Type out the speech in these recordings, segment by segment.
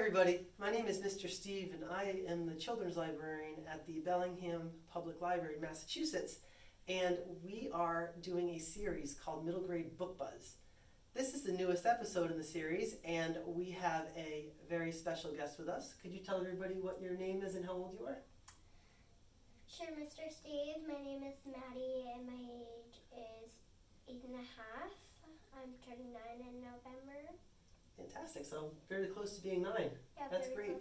everybody, my name is Mr. Steve and I am the children's librarian at the Bellingham Public Library in Massachusetts, and we are doing a series called Middle Grade Book Buzz. This is the newest episode in the series and we have a very special guest with us. Could you tell everybody what your name is and how old you are? Sure, Mr. Steve. My name is Maddie and my age is 8.5. I'm turning 9 in November. Fantastic, so very close to being 9. Yeah, That's very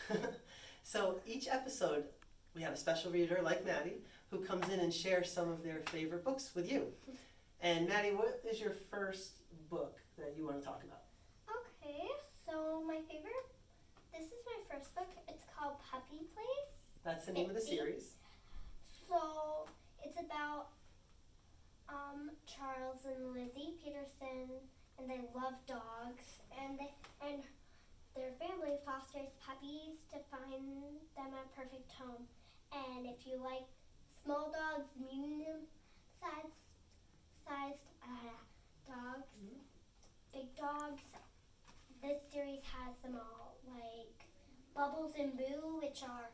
great. So each episode we have a special reader like Maddie who comes in and shares some of their favorite books with you. And Maddie, what is your first book that you want to talk about? Okay, so this is my first book. It's called Puppy Place. That's the name of the series. So it's about Charles and Lizzie Peterson, and they love dogs, and their family fosters puppies to find them a perfect home. And if you like small dogs, medium-sized dogs, big dogs, this series has them all. Like Bubbles and Boo, which are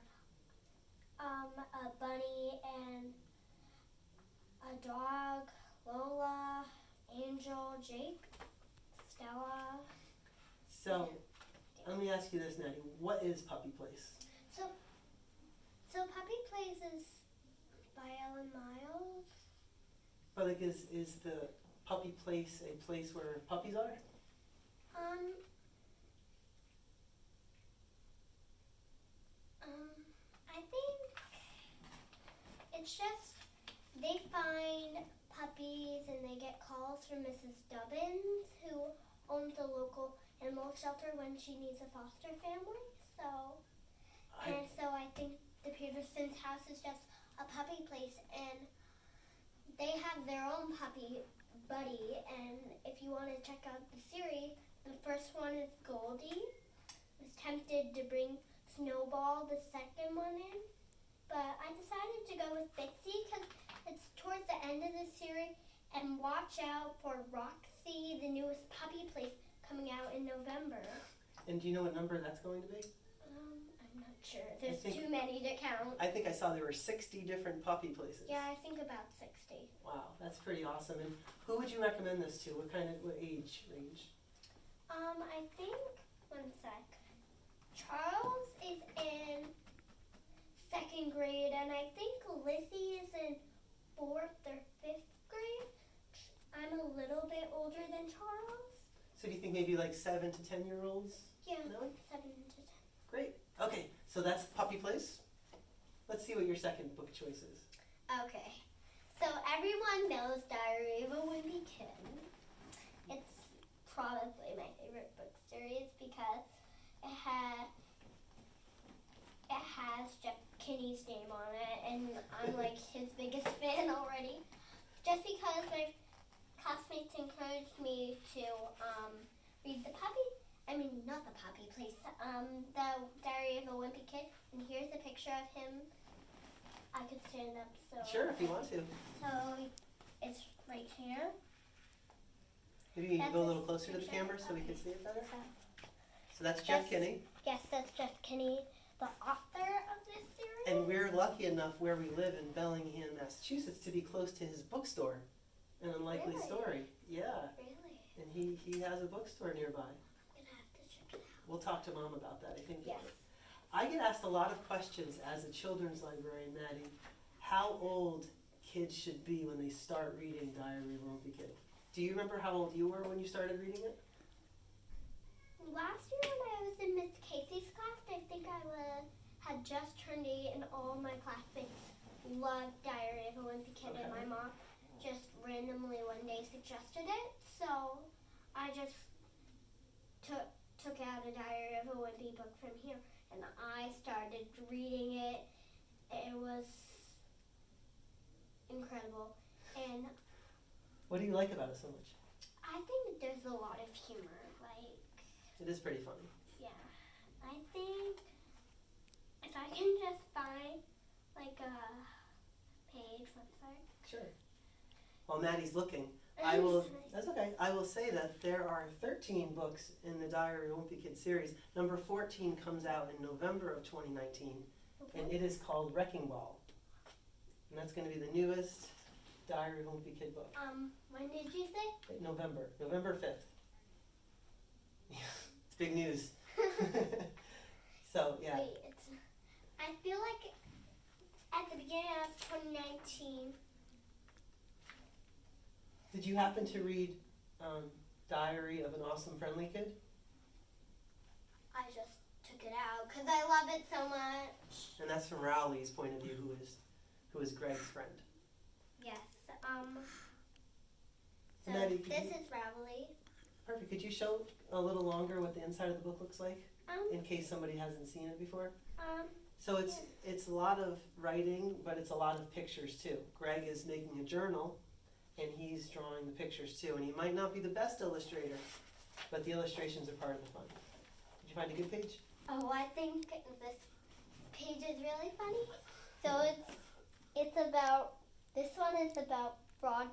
a bunny and a dog, Lola, Angel, Jake, Stella. So let me ask you this, Maddie. What is Puppy Place? So Puppy Place is by Ellen Miles. But like, is the Puppy Place a place where puppies are? I think it's just they find puppies and they get calls from Mrs. Dubbins, who owns a local animal shelter, when she needs a foster family. So I think the Petersons' house is just a puppy place, and they have their own puppy buddy. And if you want to check out the series, the first one is Goldie. I was tempted to bring Snowball, the second one, in, but I decided to go with Bitsy because it's towards the end of the series. And watch out for Roxy, the newest puppy place, coming out in November. And do you know what number that's going to be? I'm not sure. There's too many to count. I think I saw there were 60 different puppy places. Yeah, I think about 60. Wow, that's pretty awesome. And who would you recommend this to? What age range? I think, one sec. Charles is in 2nd grade, and I think Lizzie is in 4th or 5th grade. I'm a little bit older than Charles. So do you think maybe like 7 to 10-year-olds? Yeah, No? 7 to 10. Great. Okay, so that's Puppy Place. Let's see what your second book choice is. Okay, so everyone knows Diary of a Wimpy Kid. It's probably my favorite book series because it has Jeff Kinney's name on it, and I'm like his biggest fan already. Just because my classmates encouraged me to read not the Puppy Place, the Diary of a Wimpy Kid. And here's a picture of him. I could stand up, so. Sure, if you want to. So it's right here. Maybe you can go a little That's closer to the picture. camera so we can see it better. So, So that's Jeff Kinney. yes, that's Jeff Kinney, the author of this series. And we're lucky enough where we live in Bellingham, Massachusetts, to be close to his bookstore, An Unlikely Really? Story. Yeah, Really? and he has a bookstore nearby. I'm gonna have to check it out. We'll talk to Mom about that. I think. Yes. I get asked a lot of questions as a children's librarian, Maddie. How old kids should be when they start reading Diary of a Wimpy Kid? Do you remember how old you were when you started reading it? Last year when I was in Miss Casey's class, I think had just turned 8, and all my classmates loved Diary of a Wimpy Kid, and my mom just randomly one day suggested it. So I just took out a Diary of a Wimpy book from here, and I started reading it. It was incredible, and What do you like about it so much? I think there's a lot of humor. It is pretty funny. Yeah, I think if I can just find like a page, one sec. Sure. While Maddie's looking, I will, that's okay, I will say that there are 13 books in the Diary of a Wimpy Kid series. Number 14 comes out in November of 2019, and it is called Wrecking Ball. And that's going to be the newest Diary of a Wimpy Kid book. When did you say? November 5th. Yeah, it's big news. So, yeah. Wait, I feel like at the beginning of 2019. Did you happen to read Diary of an Awesome Friendly Kid? I just took it out because I love it so much. And that's from Rowley's point of view, who is Greg's friend. Yes. So Maddie, this is Rowley. Perfect. Could you show a little longer what the inside of the book looks like, in case somebody hasn't seen it before? So it's a lot of writing, but it's a lot of pictures too. Greg is making a journal, and he's drawing the pictures too. And he might not be the best illustrator, but the illustrations are part of the fun. Did you find a good page? Oh, I think this page is really funny. So it's about, this one is about Raj,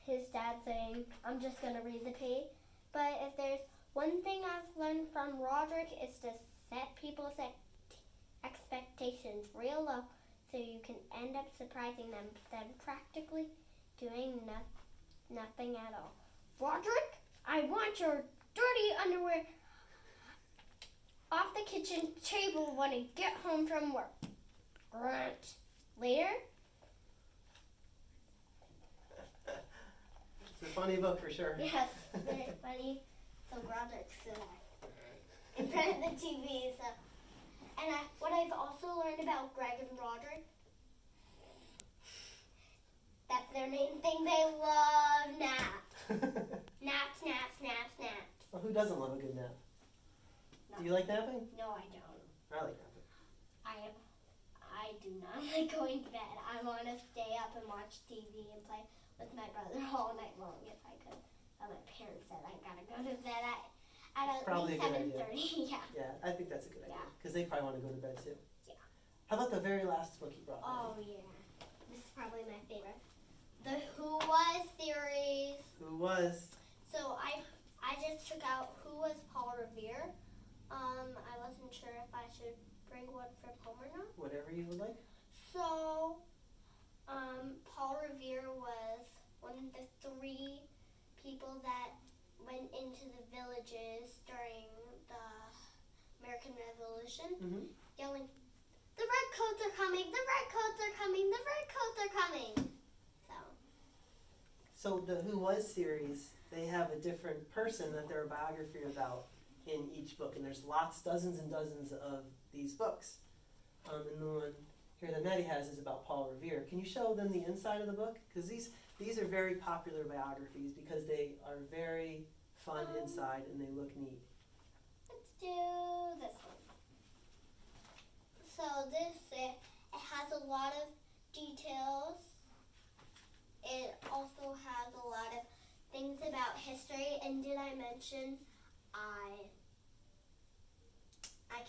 his dad saying, I'm just gonna read the page. But if there's one thing I've learned from Roderick is to set people's expectations real low so you can end up surprising them, then practically doing nothing at all. Roderick, I want your dirty underwear off the kitchen table when I get home from work. Grunt. Later. It's a funny book for sure. Yes, very funny. So Roderick's in front of the TV. So, and what I've also learned about Greg and Roderick, that's their main thing. They love naps. Naps, naps, naps, naps. Well, who doesn't love a good nap? No. Do you like napping? No, I don't. I like napping. I do not like going to bed. I want to stay up and watch TV and play with my brother all night long if I could. But my parents said I gotta go to bed at Probably least a good 7:30. Yeah. Yeah, I think that's a good idea, Yeah. because they probably want to go to bed too. Yeah. How about the very last book you brought? Oh yeah. This is probably my favorite. The Who Was series. Who was? So I just took out Who Was Paul Revere. I wasn't sure if I should bring one from home or not. Whatever you would like. So, Paul Revere was one of the 3 people that went into the villages during the American Revolution, yelling, "The redcoats are coming! The redcoats are coming! The redcoats are coming!" So the Who Was series, they have a different person that they're a biography about in each book, and there's dozens and dozens of these books. And the one here that Maddie has is about Paul Revere. Can you show them the inside of the book? Because these are very popular biographies because they are very fun inside and they look neat. Let's do this one. So it has a lot of details. It also has a lot of things about history. And did I mention I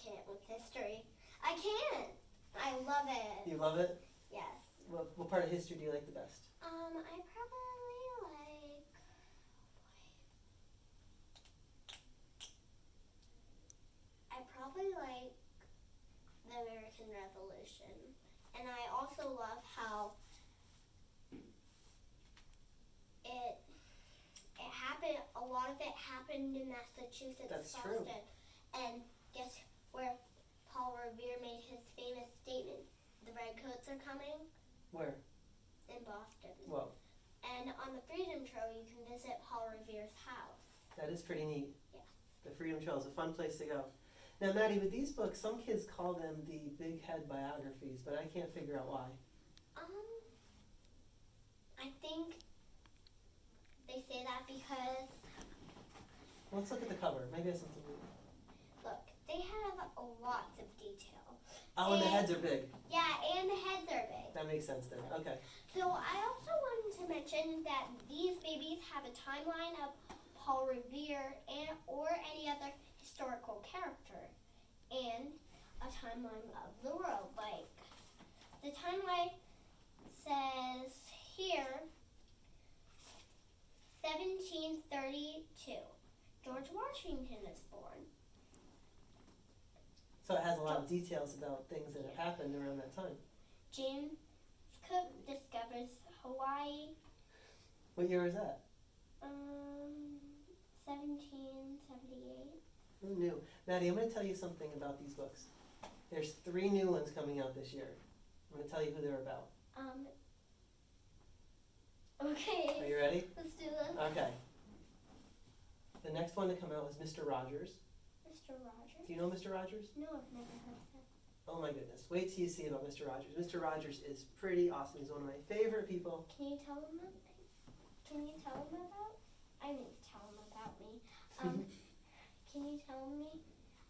can't with history. I can't. I love it. You love it? Yes. What part of history do you like the best? I probably like the American Revolution. And I also love how it happened, a lot of it happened in Massachusetts, That's Boston. true. And guess where Paul Revere made his famous statement, "The redcoats are coming"? Where? In Boston. Whoa. And on the Freedom Trail, you can visit Paul Revere's house. That is pretty neat. Yes. The Freedom Trail is a fun place to go. Now, Maddie, with these books, some kids call them the big head biographies, but I can't figure out why. I think they say that because, Let's look at the cover. Maybe it's something. look, they have lots of detail. Oh, and the heads are big. Yeah, and the heads are big. That makes sense then. Okay. So I also wanted to mention that these babies have a timeline of Paul Revere or any other historical character, and a timeline of the world. Like the timeline says here 1732. George Washington is born. So it has a lot of details about things that have happened around that time. James Cook discovers Hawaii. What year was that? 1778. Who knew? Maddie, I'm going to tell you something about these books. There's 3 new ones coming out this year. I'm going to tell you who they're about. Okay. Are you ready? Let's do this. Okay. The next one to come out was Mr. Rogers. Mr. Rogers? Do you know Mr. Rogers? No, I've never heard of that. Oh my goodness. Wait till you see about Mr. Rogers. Mr. Rogers is pretty awesome. He's one of my favorite people. Can you tell him about? Can you tell him about? I mean, tell him about me. Can you tell me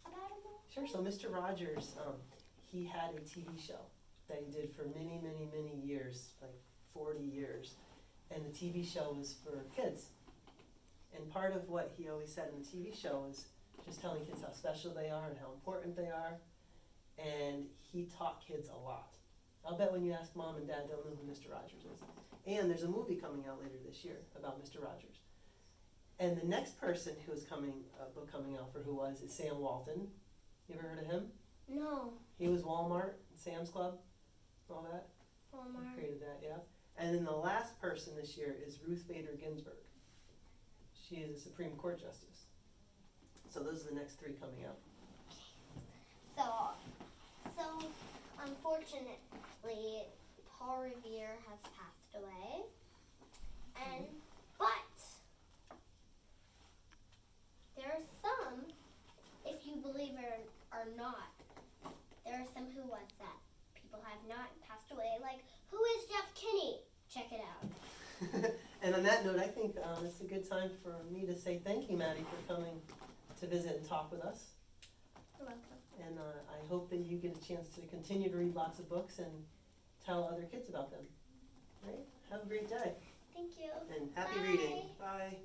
about him? Sure. So Mr. Rogers, he had a TV show that he did for many, many, many years, like 40 years. And the TV show was for kids. And part of what he always said in the TV show was just telling kids how special they are and how important they are. And he taught kids a lot. I'll bet when you ask Mom and Dad, they'll know who Mr. Rogers is. And there's a movie coming out later this year about Mr. Rogers. And the next person who is book coming out for who was is Sam Walton. You ever heard of him? No. He was Walmart, Sam's Club, all that. Walmart. He created that, yeah. And then the last person this year is Ruth Bader Ginsburg. She is a Supreme Court Justice. So those are the next 3 coming out. So unfortunately, Paul Revere has passed away. But there are some, if you believe it or not, there are some who was that people have not passed away. Like, who is Jeff Kinney? Check it out. And on that note, I think it's a good time for me to say thank you, Maddie, for coming to visit and talk with us. You're welcome. And I hope that you get a chance to continue to read lots of books and tell other kids about them. Right? Have a great day. Thank you. And happy Bye. reading. Bye.